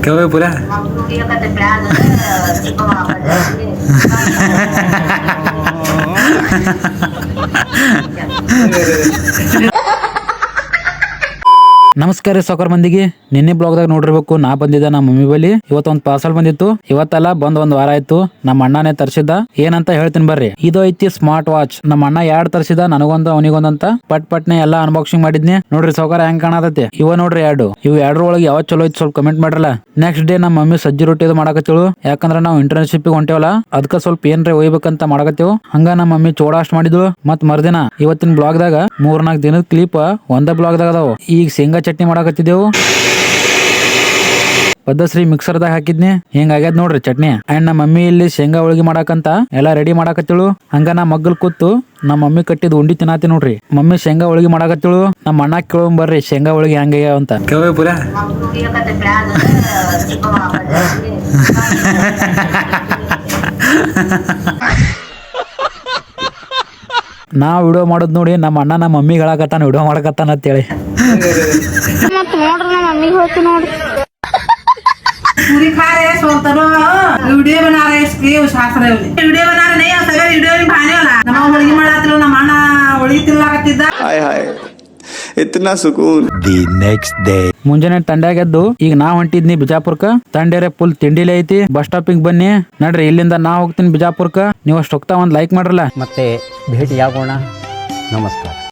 ಕವೆ ಪುರ ನಮಸ್ಕಾರ ರೀ ಸಾವ್ಕಾರ ಮಂದಿಗೆ. ನಿನ್ನೆ ಬ್ಲಾಗ್ದಾಗ ನೋಡಿರ್ಬೇಕು, ನಾ ಬಂದಿದ್ದ ನಮ್ಮ ಮಮ್ಮಿ ಬಳಿ. ಇವತ್ತೊಂದು ಪಾರ್ಸಲ್ ಬಂದಿತ್ತು. ಇವತ್ತೆಲ್ಲ ಒಂದ್ ವಾರ ಆಯ್ತು. ನಮ್ಮ ಅಣ್ಣನೇ ತರ್ಸಿದ್ದ. ಏನಂತ ಹೇಳ್ತೀನಿ ಬರ್ರಿ. ಇದು ಐತಿ ಸ್ಮಾರ್ಟ್ ವಾಚ್. ನಮ್ಮ ಅಣ್ಣ 2 ತರ್ಸಿದ, ನನಗೊಂದು ಅವನಿಗೊಂದಂತ. ಪಟ್ನೆ ಎಲ್ಲಾ ಅನ್ಬಾಕ್ಸಿಂಗ್ ಮಾಡಿದ್ನಿ. ನೋಡ್ರಿ ಸಾವ್ಕಾರ ಹೆಂಗ್ ಕಾಣತೈತಿ. ಇವ ನೋಡ್ರಿ 2. ಇವು 2 ಒಳಗೆ ಯಾವ ಚಲೋ ಐತಿ ಸ್ವಲ್ಪ ಕಮೆಂಟ್ ಮಾಡ್ರಲ್ಲ. ನೆಕ್ಸ್ಟ್ ಡೇ ನಮ್ಮ ಮಮ್ಮಿ ಸಜ್ಜಿ ರೊಟ್ಟಿ ಮಾಡಕತ್ತೇಳು. ಯಾಕಂದ್ರ ನಾವು ಇಂಟರ್ನ್ಶಿಪ್ ಹೊಂಟೇವಲ್ಲ, ಅದಕ್ಕ ಸ್ವಲ್ಪ ಏನ್ರೆ ಒಯ್ಬೇಕಂತ ಮಾಡಕತ್ತೇವು. ಹಂಗ ನಮ್ಮ ಮಮ್ಮಿ ಚೋಡಾಸ್ಟ್ ಮಾಡಿದ್ಳು. ಮತ್ ಮರ್ದಿನ ಇವತ್ತಿನ ಬ್ಲಾಗ್ದಾಗ 3-4 ದಿನದ ಕ್ಲಿಪ್ ಒಂದ ಬ್ಲಾಗ್ದಾಗ ಅದಾವ. ಈಗ ಶೇಂಗಾ ಚಟ್ನಿ ಮಾಡಕತ್ತಿದ್ದೆವು. ಪದ್ಧಶ್ರೀ ಮಿಕ್ಸರ್ದಾಗ ಹಾಕಿದ್ನಿ. ಹಿಂಗ ಆಗ್ಯದ ನೋಡ್ರಿ ಚಟ್ನಿ. ಅಂಡ್ ನಮ್ಮ ಮಮ್ಮಿ ಇಲ್ಲಿ ಶೇಂಗಾ ಹೋಳಿಗೆ ಮಾಡಕಂತ ಎಲ್ಲಾ ರೆಡಿ ಮಾಡಕತ್ತಿಳು. ಹಂಗ ನಾ ಮಗ್ಗಲ್ ಕೂತು ನಮ್ಮ ಮಮ್ಮಿ ಕಟ್ಟಿದ್ ಉಂಡಿ ತಿನ್ನಾತಿ ನೋಡ್ರಿ. ಮಮ್ಮಿ ಶೇಂಗಾ ಹೋಳಿಗೆ ಮಾಡಕತ್ತಿಳು. ನಮ್ಮ ಅಣ್ಣ ಕೇಳೋನ್ ಬರ್ರಿ ಶೇಂಗಾ ಹೋಳಿಗೆ ಹೆಂಗಾಗ್ಯಾವ ಅಂತ. ಕವೆ ಪುರ ನಾ ವಿಡಿಯೋ ಮಾಡೋದ್ ನೋಡಿ ನಮ್ಮ ಅಣ್ಣ ನಮ್ಮ ಮಮ್ಮಿ ಹೇಳಕತ್ತಾನ ವಿಡಿಯೋ ಮಾಡಕತ್ತಾನ ಅಂತೇಳಿ. मत मोड़ ना मम्मी होती नोड़ पूरी खा रहे हैं सोतरो वीडियो बना रहे हैं इसके उसास रहे हैं वीडियो बना रहे नहीं सगळे वीडियो में भाने वाला ನಮ್ಮ ಹೋಳಿಗೆ ಮಾಡಾತಿಲ್ಲ ನಮ್ಮ ಅಣ್ಣ ಹೋಳಿಗೆ ತಿನ್ನಲಾಕತ್ತಿದ್ದ. हाय हाय इतना सुकून. ದಿ ನೆಕ್ಸ್ಟ್ ಡೇ ಮುಂಜಾನೆ ತಂಡ್ಯಾಗೆದ್ದು ಈಗ ನಾ ಹೊಂಟಿದ್ನಿ ಬಿಜಾಪುರ್ಕ. ತಂಡೇರೆ ಫುಲ್ ತಿಂಡಿಲೆ ಐತಿ. ಬಸ್ ಸ್ಟಾಪಿಗೆ ಬನ್ನಿ ನಡ್ರಿ. ಇಲ್ಲಿಂದ ನಾ ಹೋಗ್ತೀನಿ ಬಿಜಾಪುರ್ಕ. ನೀವು ಅಷ್ಟು ಹೋಗ್ತಾ ಒಂದ್ ಲೈಕ್ ಮಾಡ್ರಲ್ಲ. ಮತ್ತೆ ಭೇಟಿಯಾಗೋಣ. ನಮಸ್ಕಾರ.